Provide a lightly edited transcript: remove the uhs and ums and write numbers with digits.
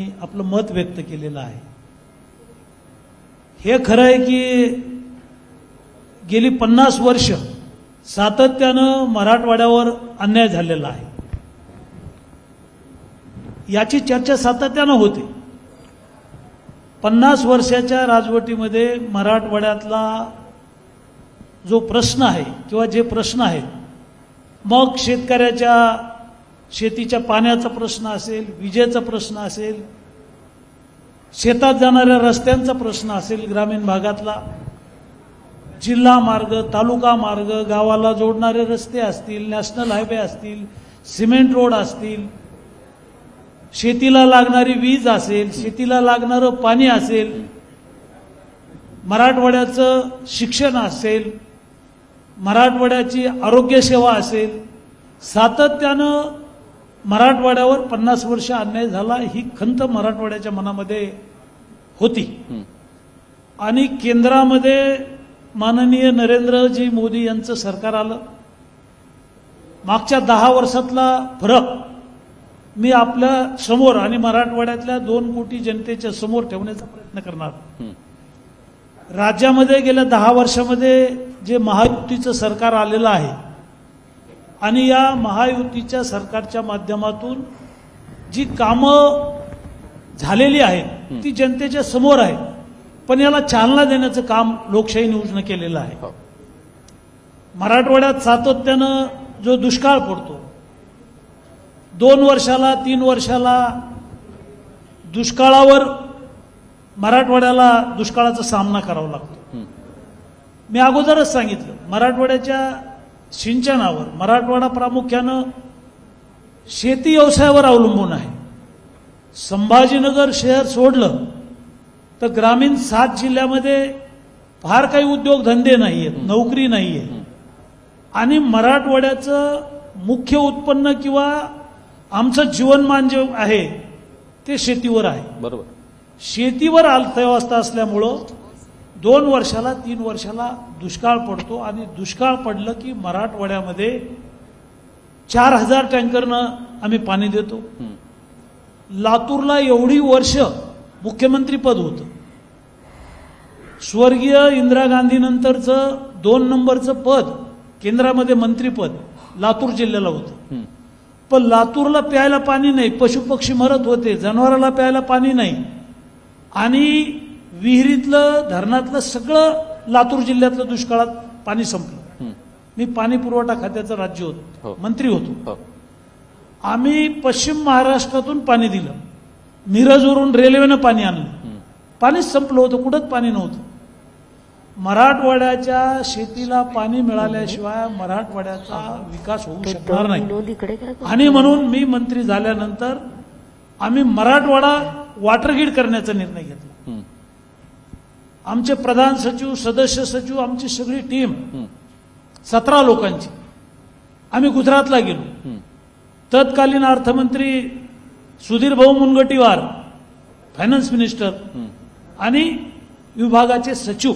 आपलं मत व्यक्त केलेलं आहे। हे खरं आहे की गेली 50 वर्ष सातत्यानं मराठवाड्यावर अन्याय झालेला आहे। याची चर्चा सातत्यानं होते। 50 वर्षाच्या राजवटीमध्ये मराठवाड्यातला जो प्रश्न आहे किंवा जे प्रश्न आहेत, मग शेतकऱ्याच्या शेतीच्या पाण्याचा प्रश्न असेल, विजेचा प्रश्न असेल, शेतात जाणाऱ्या रस्त्यांचा प्रश्न असेल, ग्रामीण भागातला जिल्हा मार्ग, तालुका मार्ग, गावाला जोडणारे रस्ते असतील, नॅशनल हायवे असतील, सिमेंट रोड असतील, शेतीला लागणारी वीज असेल, शेतीला लागणारं पाणी असेल, मराठवाड्याचं शिक्षण असेल, मराठवाड्याची आरोग्य सेवा असेल, सातत्यानं मराठवाड्यावर 50 वर्ष अन्याय झाला ही खंत मराठवाड्याच्या मनामध्ये होती। आणि केंद्रामध्ये माननीय नरेंद्रजी मोदी यांचं सरकार आलं। मागच्या 10 वर्षातला फरक मी आपल्या समोर आणि मराठवाड्यातल्या 2 कोटी जनतेच्या समोर ठेवण्याचा प्रयत्न करणार। राज्यामध्ये गेल्या 10 वर्षामध्ये जे महायुतीचं सरकार आलेलं आहे आणि या महायुतीच्या सरकारच्या माध्यमातून जी कामं झालेली आहेत ती जनतेच्या समोर आहे, पण याला चालना देण्याचं काम लोकशाही न्यूजनं केलेलं आहे। मराठवाड्यात सातत्यानं जो दुष्काळ पडतो, 2 वर्षाला 3 वर्षाला दुष्काळावर मराठवाड्याला दुष्काळाचा सामना करावा लागतो। मी अगोदरच सांगितलं, मराठवाड्याच्या सिंचनावर मराठवाडा प्रामुख्यानं शेती व्यवसायावर अवलंबून आहे। संभाजीनगर शहर सोडलं तर ग्रामीण 7 जिल्ह्यामध्ये फार काही उद्योगधंदे नाही आहेत, नोकरी नाही आहे। आणि मराठवाड्याचं मुख्य उत्पन्न किंवा आमचं जीवनमान जे आहे ते शेतीवर आहे। बरोबर, शेतीवर अर्थव्यवस्था असल्यामुळं 2 वर्षाला 3 वर्षाला दुष्काळ पडतो आणि दुष्काळ पडलं की मराठवाड्यामध्ये 4000 टँकरनं आम्ही पाणी देतो। लातूरला एवढी वर्ष मुख्यमंत्रीपद होतं। स्वर्गीय इंदिरा गांधी नंतरचं 2 नंबरचं पद केंद्रामध्ये मंत्रीपद लातूर जिल्ह्याला होतं। पण लातूरला प्यायला पाणी नाही, पशुपक्षी मरत होते, जनावराला प्यायला पाणी नाही आणि विहिरीतलं धरणातलं सगळं लातूर जिल्ह्यातलं दुष्काळात पाणी संपलं। मी पाणी पुरवठा खात्याचं राज्य होतो, मंत्री होतो। आम्ही पश्चिम महाराष्ट्रातून पाणी दिलं, मिरजवरून रेल्वेनं पाणी आणलं, पाणीच संपलं होतं, कुठंच पाणी नव्हतं। मराठवाड्याच्या शेतीला पाणी मिळाल्याशिवाय मराठवाड्याचा विकास होऊ शकणार नाही। आणि म्हणून मी मंत्री झाल्यानंतर आम्ही मराठवाडा वॉटरग्रीड करण्याचा निर्णय घेतला। आमचे प्रधान सचिव, सदस्य सचिव, आमची सगळी टीम 17 लोकांची आम्ही गुजरातला गेलो। तत्कालीन अर्थमंत्री सुधीर भाऊ मुनगंटीवार, फायनान्स मिनिस्टर आणि विभागाचे सचिव